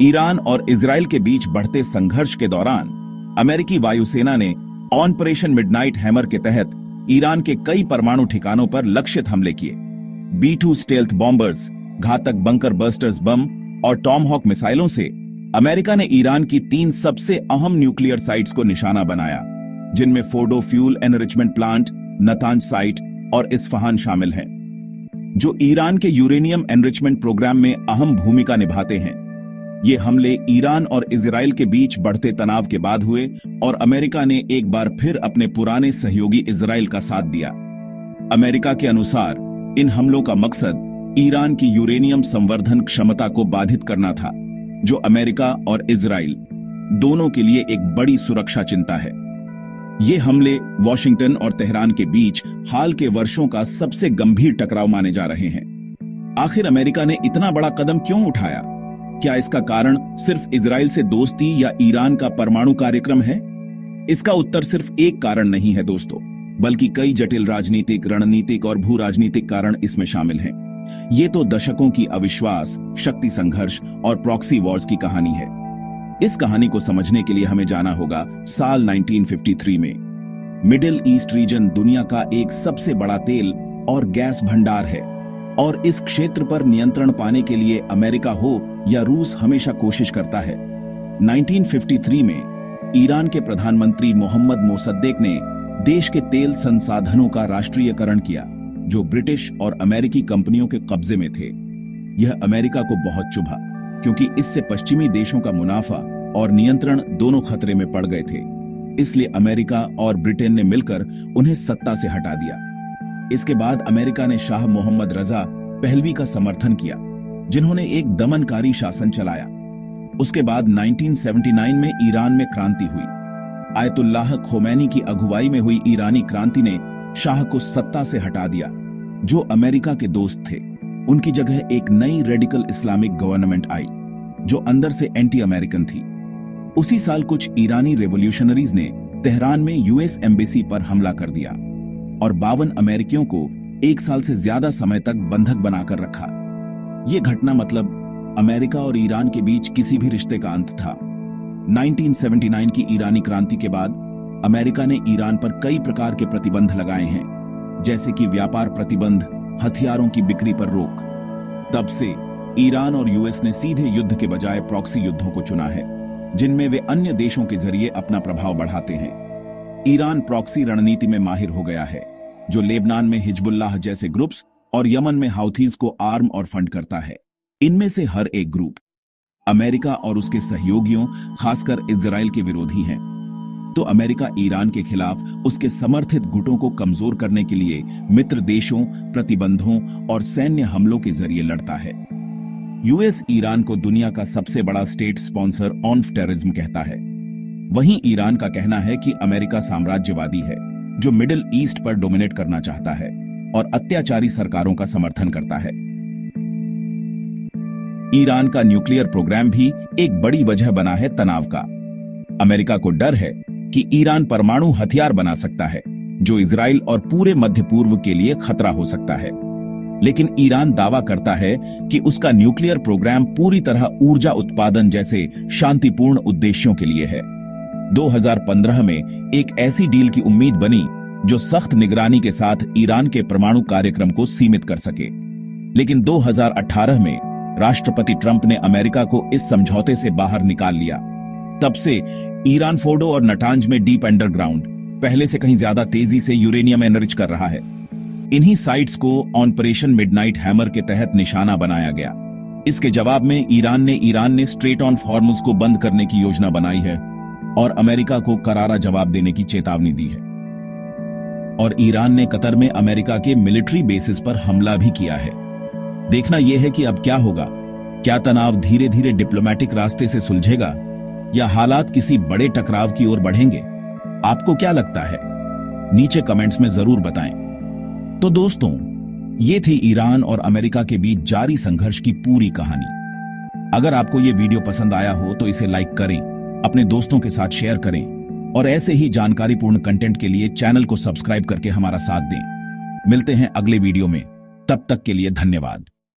Iran और Israel के बीच बढ़ते संघर्ष के दौरान अमेरिकी वायुसेना ने ऑपरेशन मिडनाइट हैमर के तहत ईरान के कई परमाणु ठिकानों पर लक्षित हमले किए। B-2 स्टेल्थ बॉम्बर्स, घातक बंकर बस्टर्स बम और टॉमहॉक मिसाइलों से अमेरिका ने ईरान की 3 सबसे अहम न्यूक्लियर साइट्स को निशाना बनाया, जिनमें Fordow fuel enrichment plant, Natanz site और इस्फहान शामिल हैं, जो ईरान के यूरेनियम एनरिचमेंट प्रोग्राम में अहम भूमिका निभाते हैं। ये हमले ईरान और इजराइल के बीच बढ़ते तनाव के बाद हुए और अमेरिका ने एक बार फिर अपने पुराने सहयोगी इजराइल का साथ दिया। अमेरिका के अनुसार इन हमलों का मकसद ईरान की यूरेनियम संवर्धन क्षमता को बाधित करना था, जो अमेरिका और इजराइल दोनों के लिए एक बड़ी सुरक्षा चिंता है। ये हमले वॉशिंगटन और तेहरान के बीच हाल के वर्षों का सबसे गंभीर टकराव माने जा रहे हैं। आखिर अमेरिका ने इतना बड़ा कदम क्यों उठाया? क्या इसका कारण सिर्फ इजराइल से दोस्ती या ईरान का परमाणु कार्यक्रम है? इसका उत्तर सिर्फ एक कारण नहीं है दोस्तों, बल्कि कई जटिल राजनीतिक, रणनीतिक और भू राजनीतिक कारण इसमें शामिल हैं। ये तो दशकों की अविश्वास, शक्ति संघर्ष और प्रॉक्सी वॉर्स की कहानी है। इस कहानी को समझने के लिए हमें जाना होगा साल 1953 में। मिडिल ईस्ट रीजन दुनिया का एक सबसे बड़ा तेल और गैस भंडार है और इस क्षेत्र पर नियंत्रण पाने के लिए अमेरिका हो या रूस हमेशा कोशिश करता है। 1953 में ईरान के प्रधानमंत्री मोहम्मद मोसद्देक ने देश के तेल संसाधनों का राष्ट्रीयकरण किया, जो ब्रिटिश और अमेरिकी कंपनियों के कब्जे में थे। यह अमेरिका को बहुत चुभा, क्योंकि इससे पश्चिमी देशों का मुनाफा और नियंत्रण दोनों खतरे में पड़ गए थे। इसलिए अमेरिका और ब्रिटेन ने मिलकर उन्हें सत्ता से हटा दिया। इसके बाद अमेरिका ने शाह मोहम्मद रजा पहलवी का समर्थन किया, जिन्होंने एक दमनकारी शासन चलाया। उसके बाद 1979 में ईरान में क्रांति हुई। आयतुल्लाह खोमैनी की अगुवाई में हुई ईरानी क्रांति ने शाह को सत्ता से हटा दिया, जो अमेरिका के दोस्त थे। उनकी जगह एक नई रेडिकल इस्लामिक गवर्नमेंट आई, जो अंदर से एंटी अमेरिकन थी। उसी साल कुछ ईरानी रेवोल्यूशनरीज ने तेहरान में यूएस एम्बेसी पर हमला कर दिया और 52 अमेरिकियों को 1 साल से ज्यादा समय तक बंधक बनाकर रखा। यह घटना मतलब अमेरिका और ईरान के बीच किसी भी रिश्ते का अंत था। 1979 की ईरानी क्रांति के बाद अमेरिका ने ईरान पर कई प्रकार के प्रतिबंध लगाए हैं, जैसे कि व्यापार प्रतिबंध, हथियारों की बिक्री पर रोक। तब से ईरान और यूएस ने सीधे युद्ध के बजाय प्रॉक्सी युद्धों को चुना है, जिनमें वे अन्य देशों के जरिए अपना प्रभाव बढ़ाते हैं। ईरान प्रॉक्सी रणनीति में माहिर हो गया है, जो लेबनान में हिजबुल्लाह जैसे ग्रुप्स और यमन में हाउथीज को आर्म और फंड करता है। इनमें से हर एक ग्रुप अमेरिका और उसके सहयोगियों, खासकर इजराइल के विरोधी हैं। तो अमेरिका ईरान के खिलाफ उसके समर्थित गुटों को कमजोर करने के लिए मित्र देशों, प्रतिबंधों और सैन्य हमलों के जरिए लड़ता है। यूएस ईरान को दुनिया का सबसे बड़ा स्टेट स्पॉन्सर ऑन टेररिज्म कहता है। वहीं ईरान का कहना है कि अमेरिका साम्राज्यवादी है, जो मिडिल ईस्ट पर डोमिनेट करना चाहता है और अत्याचारी सरकारों का समर्थन करता है। ईरान का न्यूक्लियर प्रोग्राम भी एक बड़ी वजह बना है तनाव का। अमेरिका को डर है कि ईरान परमाणु हथियार बना सकता है, जो इजराइल और पूरे मध्य पूर्व के लिए खतरा हो सकता है। लेकिन ईरान दावा करता है कि उसका न्यूक्लियर प्रोग्राम पूरी तरह ऊर्जा उत्पादन जैसे शांतिपूर्ण उद्देश्यों के लिए है। 2015 में एक ऐसी डील की उम्मीद बनी जो सख्त निगरानी के साथ ईरान के परमाणु कार्यक्रम को सीमित कर सके। लेकिन 2018 में राष्ट्रपति ट्रंप ने अमेरिका को इस समझौते से बाहर निकाल लिया। तब से ईरान फोर्डो और नटांज में डीप अंडरग्राउंड पहले से कहीं ज्यादा तेजी से यूरेनियम एनरिच कर रहा है। इन्हीं साइट्स को ऑपरेशन मिडनाइट हैमर के तहत निशाना बनाया गया। इसके जवाब में ईरान ने स्ट्रेट ऑन हॉर्मुज को बंद करने की योजना बनाई है और अमेरिका को करारा जवाब देने की चेतावनी दी है। और ईरान ने कतर में अमेरिका के मिलिट्री बेसिस पर हमला भी किया है। देखना यह है कि अब क्या होगा। क्या तनाव धीरे धीरे डिप्लोमैटिक रास्ते से सुलझेगा या हालात किसी बड़े टकराव की ओर बढ़ेंगे? आपको क्या लगता है? नीचे कमेंट्स में जरूर बताएं। तो दोस्तों, ये थी ईरान और अमेरिका के बीच जारी संघर्ष की पूरी कहानी। अगर आपको ये वीडियो पसंद आया हो तो इसे लाइक करें, अपने दोस्तों के साथ शेयर करें और ऐसे ही जानकारीपूर्ण कंटेंट के लिए चैनल को सब्सक्राइब करके हमारा साथ दें। मिलते हैं अगले वीडियो में, तब तक के लिए धन्यवाद।